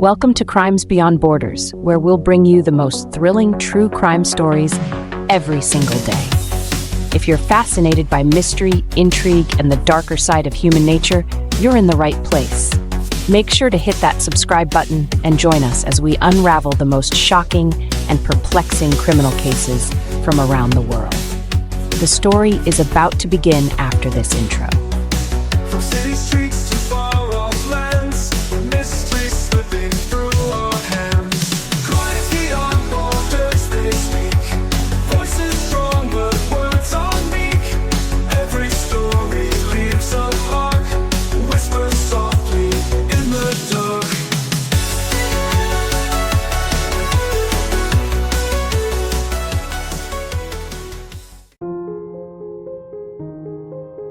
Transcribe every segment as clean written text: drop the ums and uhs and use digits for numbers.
Welcome to Crimes Beyond Borders, where we'll bring you the most thrilling true crime stories every single day. If you're fascinated by mystery, intrigue, and the darker side of human nature, you're in the right place. Make sure to hit that subscribe button and join us as we unravel the most shocking and perplexing criminal cases from around the world. The story is about to begin after this intro. From city streets to far-off lands, mystery slipping through our hands. Crimes beyond borders they speak, voices strong but words are meek. Every story leaves a mark, whispers softly in the dark.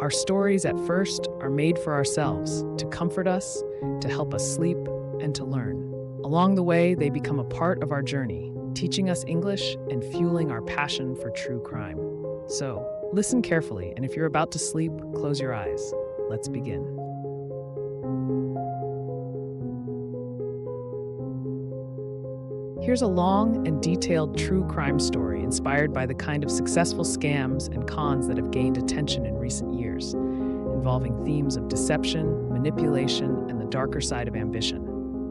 Our stories at first are made for ourselves, to comfort us, to help us sleep, and to learn. Along the way, they become a part of our journey, teaching us English and fueling our passion for true crime. So, listen carefully, and if you're about to sleep, close your eyes. Let's begin. Here's a long and detailed true crime story inspired by the kind of successful scams and cons that have gained attention in recent years, involving themes of deception, manipulation, and the darker side of ambition.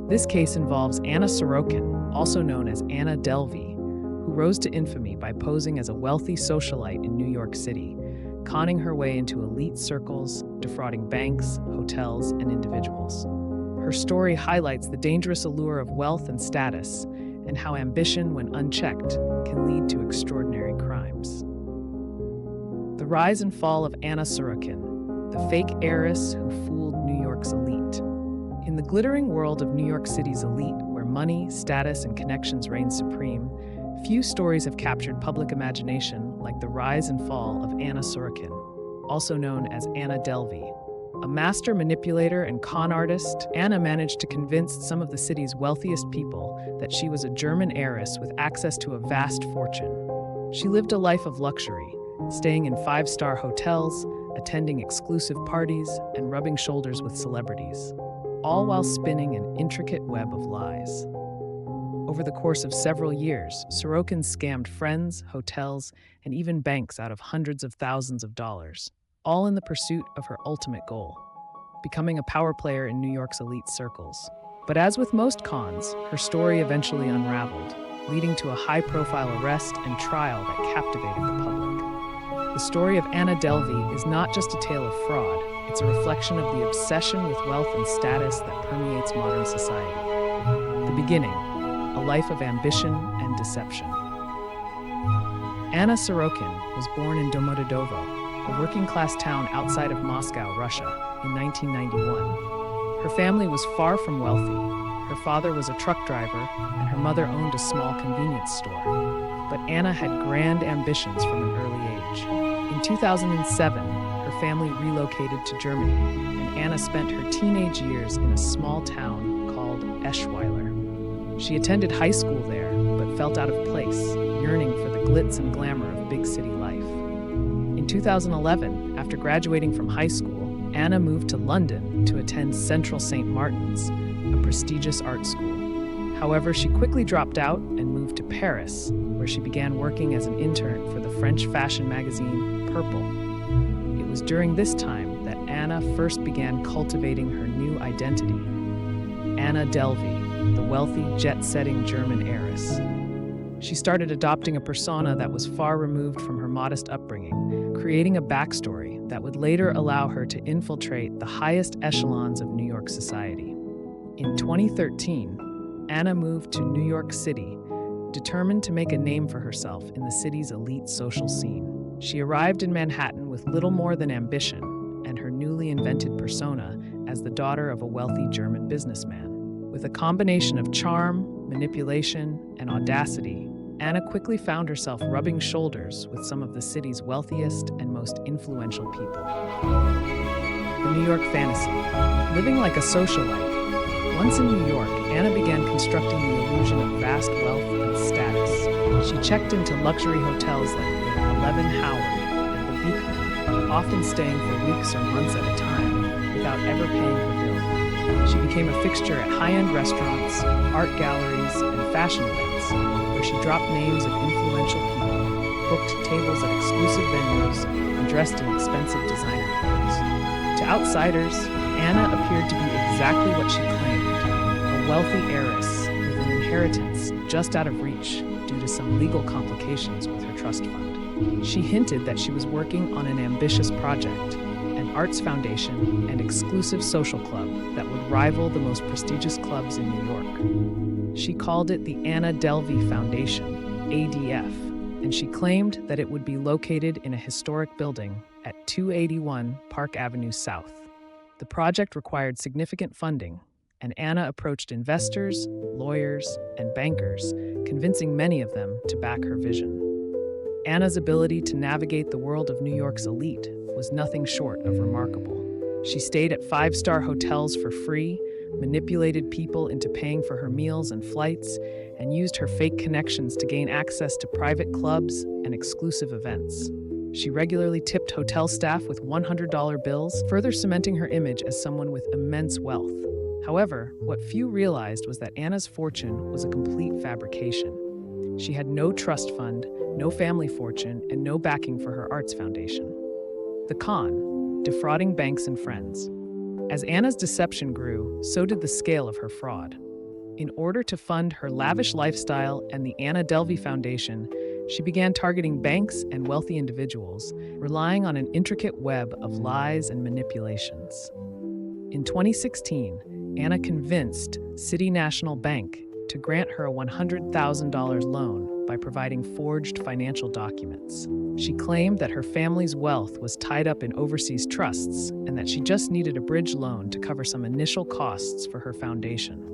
This case involves Anna Sorokin, also known as Anna Delvey, who rose to infamy by posing as a wealthy socialite in New York City, conning her way into elite circles, defrauding banks, hotels, and individuals. Her story highlights the dangerous allure of wealth and status, and how ambition, when unchecked, can lead to extraordinary crimes. The rise and fall of Anna Sorokin, the fake heiress who fooled New York's elite. In the glittering world of New York City's elite, where money, status, and connections reign supreme, few stories have captured public imagination like the rise and fall of Anna Sorokin, also known as Anna Delvey. A master manipulator and con artist, Anna managed to convince some of the city's wealthiest people that she was a German heiress with access to a vast fortune. She lived a life of luxury, staying in five-star hotels, attending exclusive parties, and rubbing shoulders with celebrities, all while spinning an intricate web of lies. Over the course of several years, Sorokin scammed friends, hotels, and even banks out of hundreds of thousands of dollars, all in the pursuit of her ultimate goal, becoming a power player in New York's elite circles. But as with most cons, her story eventually unraveled, leading to a high-profile arrest and trial that captivated the public. The story of Anna Delvey is not just a tale of fraud, it's a reflection of the obsession with wealth and status that permeates modern society. The beginning, a life of ambition and deception. Anna Sorokin was born in Domodedovo, a working-class town outside of Moscow, Russia, in 1991. Her family was far from wealthy. Her father was a truck driver, and her mother owned a small convenience store. But Anna had grand ambitions from an early age. In 2007, her family relocated to Germany, and Anna spent her teenage years in a small town called Eschweiler. She attended high school there, but felt out of place, yearning for the glitz and glamour of big city life. In 2011, after graduating from high school, Anna moved to London to attend Central St. Martin's, a prestigious art school. However, she quickly dropped out and moved to Paris, where she began working as an intern for the French fashion magazine Purple. It was during this time that Anna first began cultivating her new identity, Anna Delvey, the wealthy, jet-setting German heiress. She started adopting a persona that was far removed from her modest upbringing, creating a backstory that would later allow her to infiltrate the highest echelons of New York society. In 2013, Anna moved to New York City, determined to make a name for herself in the city's elite social scene. She arrived in Manhattan with little more than ambition and her newly invented persona as the daughter of a wealthy German businessman. With a combination of charm, manipulation, and audacity, Anna quickly found herself rubbing shoulders with some of the city's wealthiest and most influential people. The New York fantasy. Living like a socialite. Once in New York, Anna began constructing the illusion of vast wealth and status. She checked into luxury hotels like the 11 Howard and the Beacon, often staying for weeks or months at a time without ever paying her bill. She became a fixture at high-end restaurants, art galleries, and fashion events, where she dropped names of influential people, booked tables at exclusive venues, and dressed in expensive designer clothes. To outsiders, Anna appeared to be exactly what she claimed, a wealthy heiress with an inheritance just out of reach due to some legal complications with her trust fund. She hinted that she was working on an ambitious project, an arts foundation and exclusive social club that would rival the most prestigious clubs in New York. She called it the Anna Delvey Foundation, ADF, and she claimed that it would be located in a historic building at 281 Park Avenue South. The project required significant funding, and Anna approached investors, lawyers, and bankers, convincing many of them to back her vision. Anna's ability to navigate the world of New York's elite was nothing short of remarkable. She stayed at five-star hotels for free, manipulated people into paying for her meals and flights, and used her fake connections to gain access to private clubs and exclusive events. She regularly tipped hotel staff with $100 bills, further cementing her image as someone with immense wealth. However, what few realized was that Anna's fortune was a complete fabrication. She had no trust fund, no family fortune, and no backing for her arts foundation. The con: defrauding banks and friends. As Anna's deception grew, so did the scale of her fraud. In order to fund her lavish lifestyle and the Anna Delvey Foundation, she began targeting banks and wealthy individuals, relying on an intricate web of lies and manipulations. In 2016, Anna convinced City National Bank to grant her a $100,000 loan by providing forged financial documents. She claimed that her family's wealth was tied up in overseas trusts and that she just needed a bridge loan to cover some initial costs for her foundation.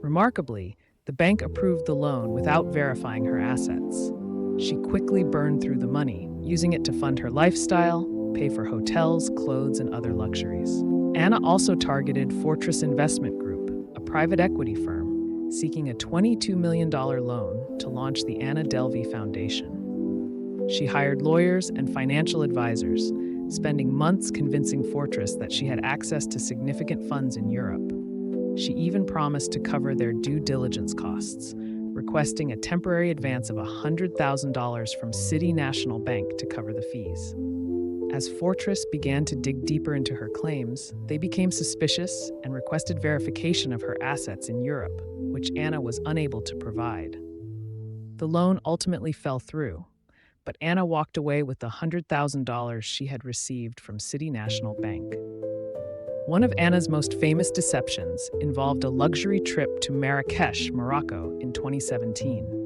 Remarkably, the bank approved the loan without verifying her assets. She quickly burned through the money, using it to fund her lifestyle, pay for hotels, clothes, and other luxuries. Anna also targeted Fortress Investment Group, a private equity firm, seeking a $22 million loan to launch the Anna Delvey Foundation. She hired lawyers and financial advisors, spending months convincing Fortress that she had access to significant funds in Europe. She even promised to cover their due diligence costs, requesting a temporary advance of $100,000 from City National Bank to cover the fees. As Fortress began to dig deeper into her claims, they became suspicious and requested verification of her assets in Europe, which Anna was unable to provide. The loan ultimately fell through, but Anna walked away with the $100,000 she had received from City National Bank. One of Anna's most famous deceptions involved a luxury trip to Marrakesh, Morocco, in 2017.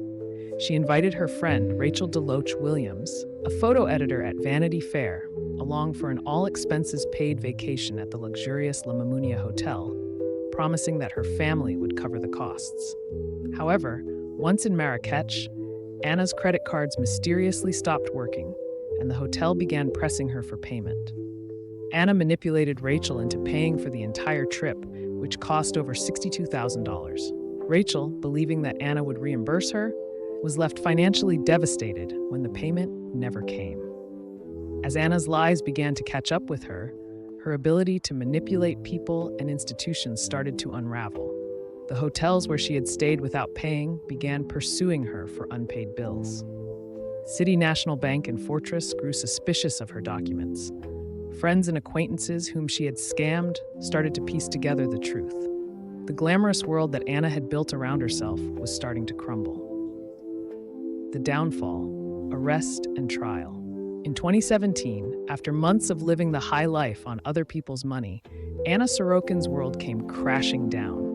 She invited her friend Rachel DeLoach Williams, a photo editor at Vanity Fair, along for an all-expenses-paid vacation at the luxurious La Mamounia Hotel, promising that her family would cover the costs. However, once in Marrakech, Anna's credit cards mysteriously stopped working, and the hotel began pressing her for payment. Anna manipulated Rachel into paying for the entire trip, which cost over $62,000. Rachel, believing that Anna would reimburse her, was left financially devastated when the payment never came. As Anna's lies began to catch up with her, her ability to manipulate people and institutions started to unravel. The hotels where she had stayed without paying began pursuing her for unpaid bills. City National Bank and Fortress grew suspicious of her documents. Friends and acquaintances whom she had scammed started to piece together the truth. The glamorous world that Anna had built around herself was starting to crumble. The downfall, arrest, and trial. In 2017, after months of living the high life on other people's money, Anna Sorokin's world came crashing down.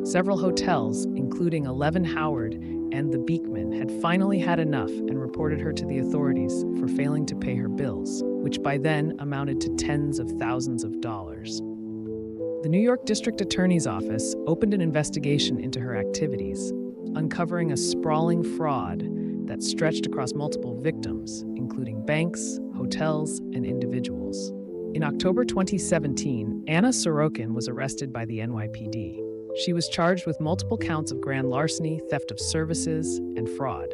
Several hotels, including 11 Howard and the Beekman, had finally had enough and reported her to the authorities for failing to pay her bills, which by then amounted to tens of thousands of dollars. The New York District Attorney's Office opened an investigation into her activities, uncovering a sprawling fraud that stretched across multiple victims, including banks, hotels, and individuals. In October 2017, Anna Sorokin was arrested by the NYPD. She was charged with multiple counts of grand larceny, theft of services, and fraud.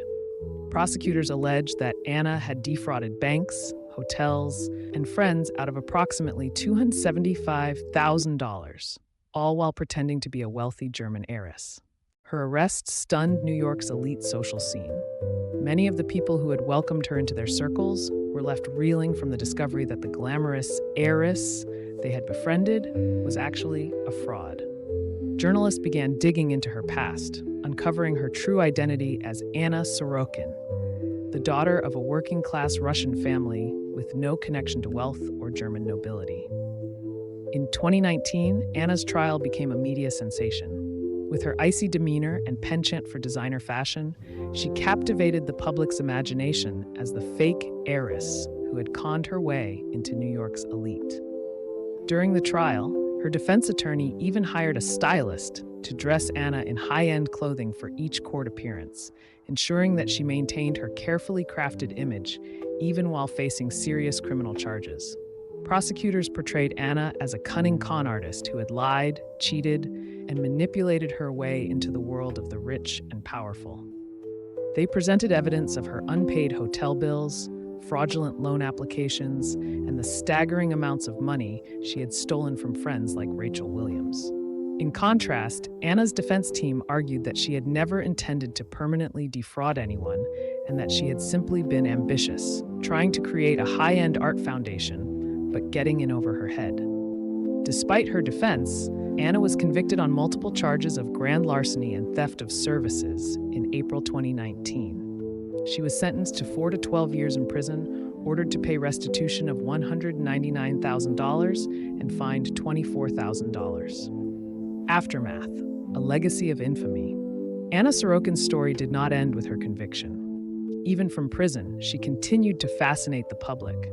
Prosecutors alleged that Anna had defrauded banks, hotels, and friends out of approximately $275,000. all while pretending to be a wealthy German heiress. Her arrest stunned New York's elite social scene. Many of the people who had welcomed her into their circles were left reeling from the discovery that the glamorous heiress they had befriended was actually a fraud. Journalists began digging into her past, uncovering her true identity as Anna Sorokin, the daughter of a working-class Russian family with no connection to wealth or German nobility. In 2019, Anna's trial became a media sensation. With her icy demeanor and penchant for designer fashion, she captivated the public's imagination as the fake heiress who had conned her way into New York's elite. During the trial, her defense attorney even hired a stylist to dress Anna in high-end clothing for each court appearance, ensuring that she maintained her carefully crafted image even while facing serious criminal charges. Prosecutors portrayed Anna as a cunning con artist who had lied, cheated, and manipulated her way into the world of the rich and powerful. They presented evidence of her unpaid hotel bills, fraudulent loan applications, and the staggering amounts of money she had stolen from friends like Rachel Williams. In contrast, Anna's defense team argued that she had never intended to permanently defraud anyone and that she had simply been ambitious, trying to create a high-end art foundation, but getting in over her head. Despite her defense, Anna was convicted on multiple charges of grand larceny and theft of services in April 2019. She was sentenced to 4 to 12 years in prison, ordered to pay restitution of $199,000, and fined $24,000. Aftermath, a legacy of infamy. Anna Sorokin's story did not end with her conviction. Even from prison, she continued to fascinate the public,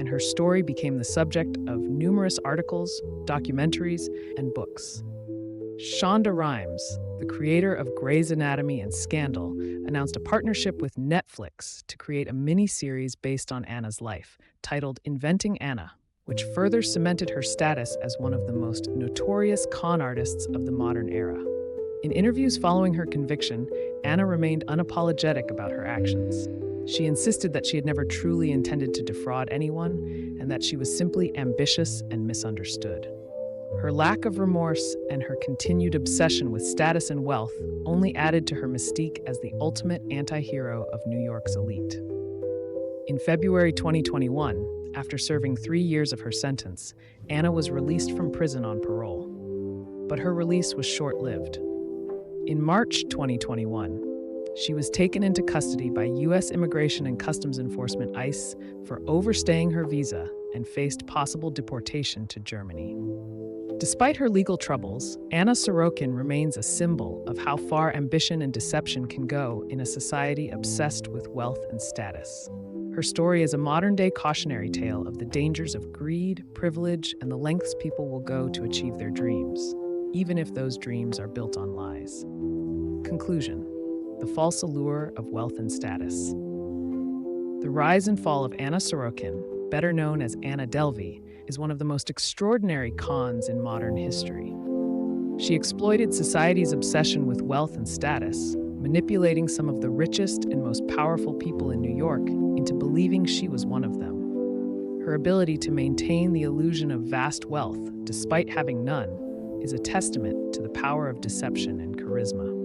and her story became the subject of numerous articles, documentaries, and books. Shonda Rhimes, the creator of Grey's Anatomy and Scandal, announced a partnership with Netflix to create a mini-series based on Anna's life, titled Inventing Anna, which further cemented her status as one of the most notorious con artists of the modern era. In interviews following her conviction, Anna remained unapologetic about her actions. She insisted that she had never truly intended to defraud anyone and that she was simply ambitious and misunderstood. Her lack of remorse and her continued obsession with status and wealth only added to her mystique as the ultimate anti-hero of New York's elite. In February 2021, after serving 3 years of her sentence, Anna was released from prison on parole. But her release was short-lived. In March 2021, she was taken into custody by U.S. Immigration and Customs Enforcement (ICE) for overstaying her visa and faced possible deportation to Germany. Despite her legal troubles, Anna Sorokin remains a symbol of how far ambition and deception can go in a society obsessed with wealth and status. Her story is a modern-day cautionary tale of the dangers of greed, privilege, and the lengths people will go to achieve their dreams, even if those dreams are built on lies. Conclusion: the false allure of wealth and status. The rise and fall of Anna Sorokin, better known as Anna Delvey, is one of the most extraordinary cons in modern history. She exploited society's obsession with wealth and status, manipulating some of the richest and most powerful people in New York into believing she was one of them. Her ability to maintain the illusion of vast wealth, despite having none, is a testament to the power of deception and charisma.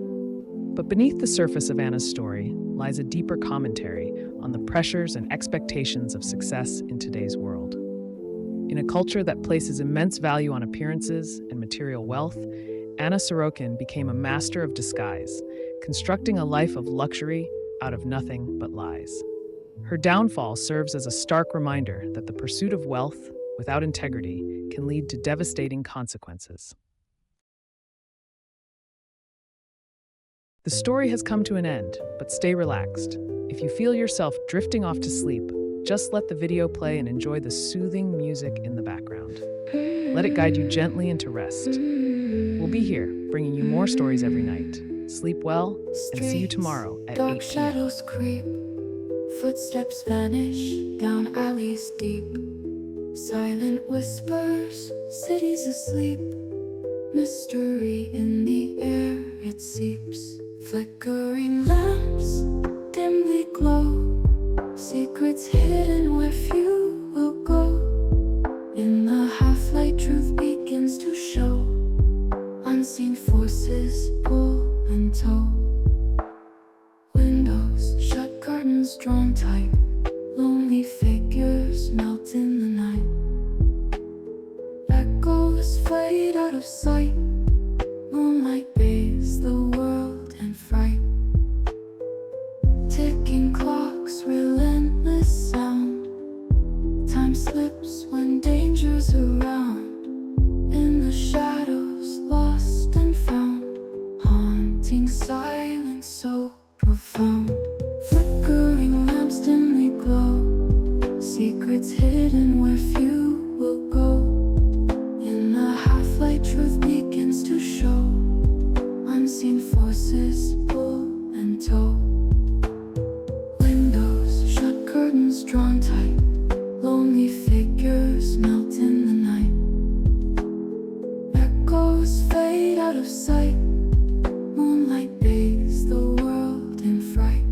But beneath the surface of Anna's story lies a deeper commentary on the pressures and expectations of success in today's world. In a culture that places immense value on appearances and material wealth, Anna Sorokin became a master of disguise, constructing a life of luxury out of nothing but lies. Her downfall serves as a stark reminder that the pursuit of wealth without integrity can lead to devastating consequences. The story has come to an end, but stay relaxed. If you feel yourself drifting off to sleep, just let the video play and enjoy the soothing music in the background. Let it guide you gently into rest. We'll be here, bringing you more stories every night. Sleep well, and see you tomorrow at 8 Dark p.m. shadows creep, footsteps vanish down alleys deep. Silent whispers, cities asleep. Mystery in the air, it seeps. Flickering lamps dimly glow, secrets hidden where few will go. In the half-light, truth begins to show. tow. Windows shut, curtains drawn tight. Lonely figures melt in the night. Echoes fade out of sight. Moonlight bathes the world in fright. Ticking clocks, relentless sound. Time slips when danger's around. In the shadows, lost and found. Haunting silence so profound. Flickering lamps dimly glow. Secrets hidden where few will go. In the half-light, truth begins to show. Unseen forces pull and tow. Windows shut, curtains drawn tight. Lonely figures melt in the night. Echoes fade out of sight. Moonlight bathes the world in fright.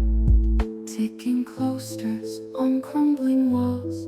Ticking cloisters on crumbling walls.